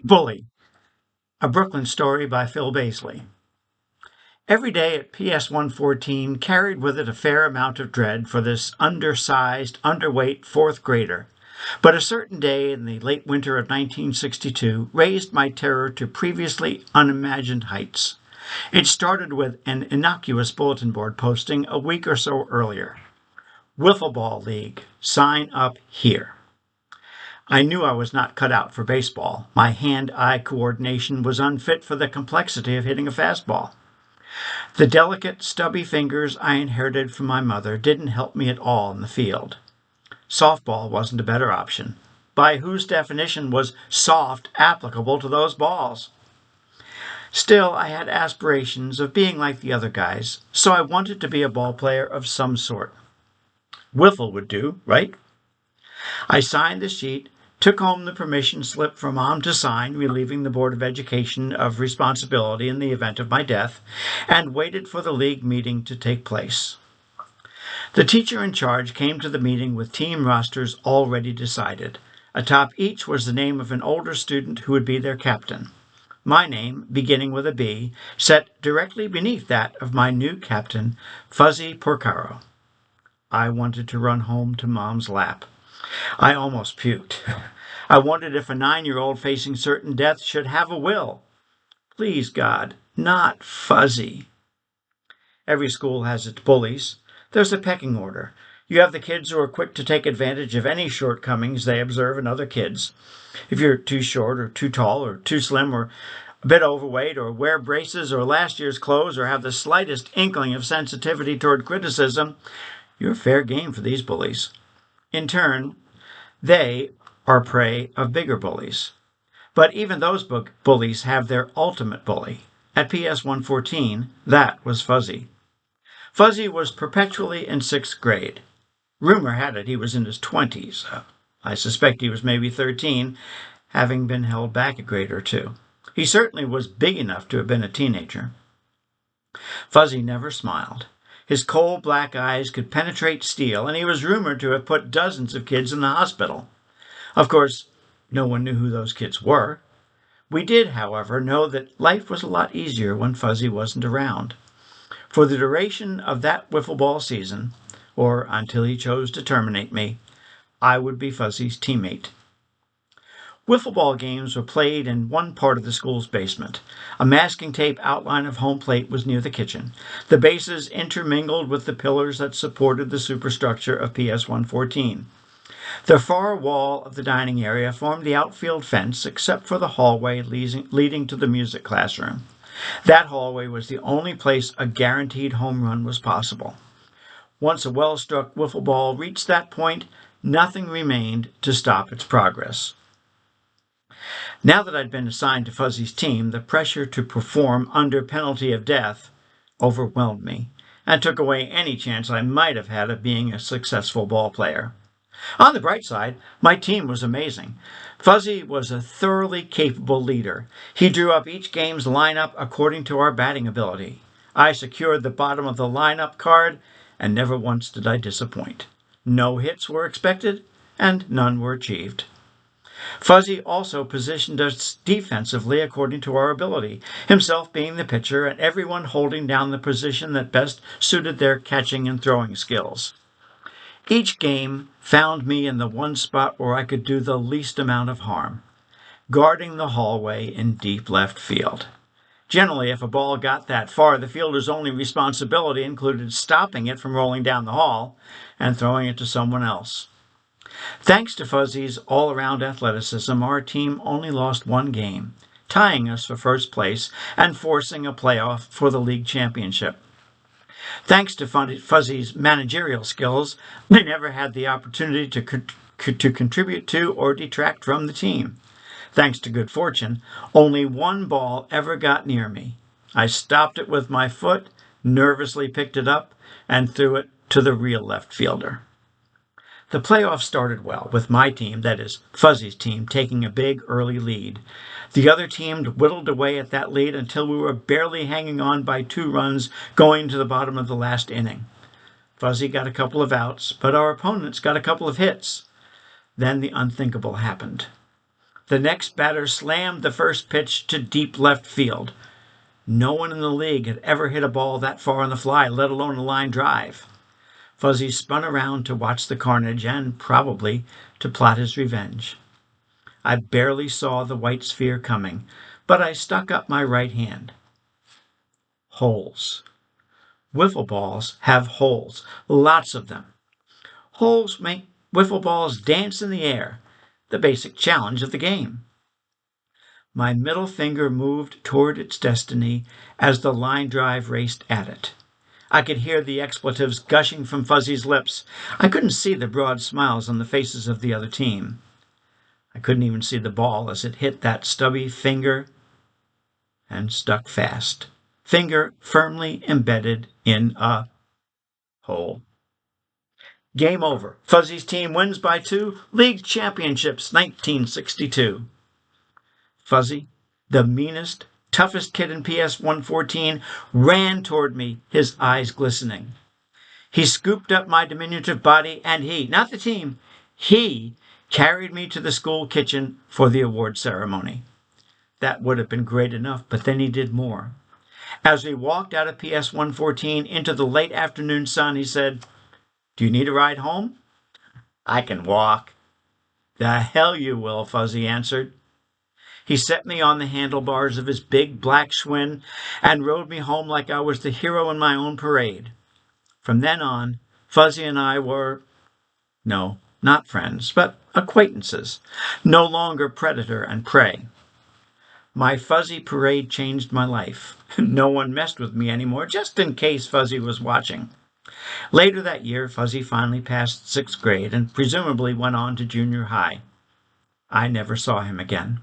Bully, a Brooklyn story by Phil Baisley. Every day at PS 114 carried with it a fair amount of dread for this undersized, underweight fourth grader. But a certain day in the late winter of 1962 raised my terror to previously unimagined heights. It started with an innocuous bulletin board posting a week or so earlier. Wiffle Ball League. Sign up here. I knew I was not cut out for baseball. My hand-eye coordination was unfit for the complexity of hitting a fastball. The delicate, stubby fingers I inherited from my mother didn't help me at all in the field. Softball wasn't a better option. By whose definition was soft applicable to those balls? Still, I had aspirations of being like the other guys, so I wanted to be a ball player of some sort. Wiffle would do, right? I signed the sheet, took home the permission slip for Mom to sign, relieving the Board of Education of responsibility in the event of my death, and waited for the league meeting to take place. The teacher in charge came to the meeting with team rosters already decided. Atop each was the name of an older student who would be their captain. My name, beginning with a B, set directly beneath that of my new captain, Fuzzy Porcaro. I wanted to run home to Mom's lap. I almost puked. I wondered if a 9-year-old facing certain death should have a will. Please, God, not Fuzzy. Every school has its bullies. There's a pecking order. You have the kids who are quick to take advantage of any shortcomings they observe in other kids. If you're too short or too tall or too slim or a bit overweight or wear braces or last year's clothes or have the slightest inkling of sensitivity toward criticism, you're fair game for these bullies. In turn, they are prey of bigger bullies. But even those bullies have their ultimate bully. At PS 114, that was Fuzzy. Fuzzy was perpetually in 6th grade. Rumor had it he was in his 20s. I suspect he was maybe 13, having been held back a grade or two. He certainly was big enough to have been a teenager. Fuzzy never smiled. His coal black eyes could penetrate steel, and he was rumored to have put dozens of kids in the hospital. Of course, no one knew who those kids were. We did, however, know that life was a lot easier when Fuzzy wasn't around. For the duration of that wiffle ball season, or until he chose to terminate me, I would be Fuzzy's teammate. Wiffle ball games were played in one part of the school's basement. A masking tape outline of home plate was near the kitchen. The bases intermingled with the pillars that supported the superstructure of PS 114. The far wall of the dining area formed the outfield fence except for the hallway leading to the music classroom. That hallway was the only place a guaranteed home run was possible. Once a well-struck wiffle ball reached that point, nothing remained to stop its progress. Now that I'd been assigned to Fuzzy's team, the pressure to perform under penalty of death overwhelmed me and took away any chance I might have had of being a successful ball player. On the bright side, my team was amazing. Fuzzy was a thoroughly capable leader. He drew up each game's lineup according to our batting ability. I secured the bottom of the lineup card, and never once did I disappoint. No hits were expected, and none were achieved. Fuzzy also positioned us defensively according to our ability, himself being the pitcher and everyone holding down the position that best suited their catching and throwing skills. Each game found me in the one spot where I could do the least amount of harm, guarding the hallway in deep left field. Generally, if a ball got that far, the fielder's only responsibility included stopping it from rolling down the hall and throwing it to someone else. Thanks to Fuzzy's all-around athleticism, our team only lost one game, tying us for first place and forcing a playoff for the league championship. Thanks to Fuzzy's managerial skills, they never had the opportunity to contribute to or detract from the team. Thanks to good fortune, only one ball ever got near me. I stopped it with my foot, nervously picked it up, and threw it to the real left fielder. The playoffs started well, with my team, that is, Fuzzy's team, taking a big early lead. The other team whittled away at that lead until we were barely hanging on by 2 runs going to the bottom of the last inning. Fuzzy got a couple of outs, but our opponents got a couple of hits. Then the unthinkable happened. The next batter slammed the first pitch to deep left field. No one in the league had ever hit a ball that far on the fly, let alone a line drive. Fuzzy spun around to watch the carnage and, probably, to plot his revenge. I barely saw the white sphere coming, but I stuck up my right hand. Holes. Wiffle balls have holes, lots of them. Holes make wiffle balls dance in the air, the basic challenge of the game. My middle finger moved toward its destiny as the line drive raced at it. I could hear the expletives gushing from Fuzzy's lips. I couldn't see the broad smiles on the faces of the other team. I couldn't even see the ball as it hit that stubby finger and stuck fast. Finger firmly embedded in a hole. Game over. Fuzzy's team wins by 2. League Championships 1962. Fuzzy, the meanest, toughest kid in PS 114, ran toward me, his eyes glistening. He scooped up my diminutive body and not the team, he carried me to the school kitchen for the award ceremony. That would have been great enough, but then he did more. As we walked out of PS 114 into the late afternoon sun, he said, "Do you need a ride home?" "I can walk." "The hell you will," Fuzzy answered. He set me on the handlebars of his big black Schwinn and rode me home like I was the hero in my own parade. From then on, Fuzzy and I were, no, not friends, but acquaintances, no longer predator and prey. My Fuzzy parade changed my life. No one messed with me anymore, just in case Fuzzy was watching. Later that year, Fuzzy finally passed 6th grade and presumably went on to junior high. I never saw him again.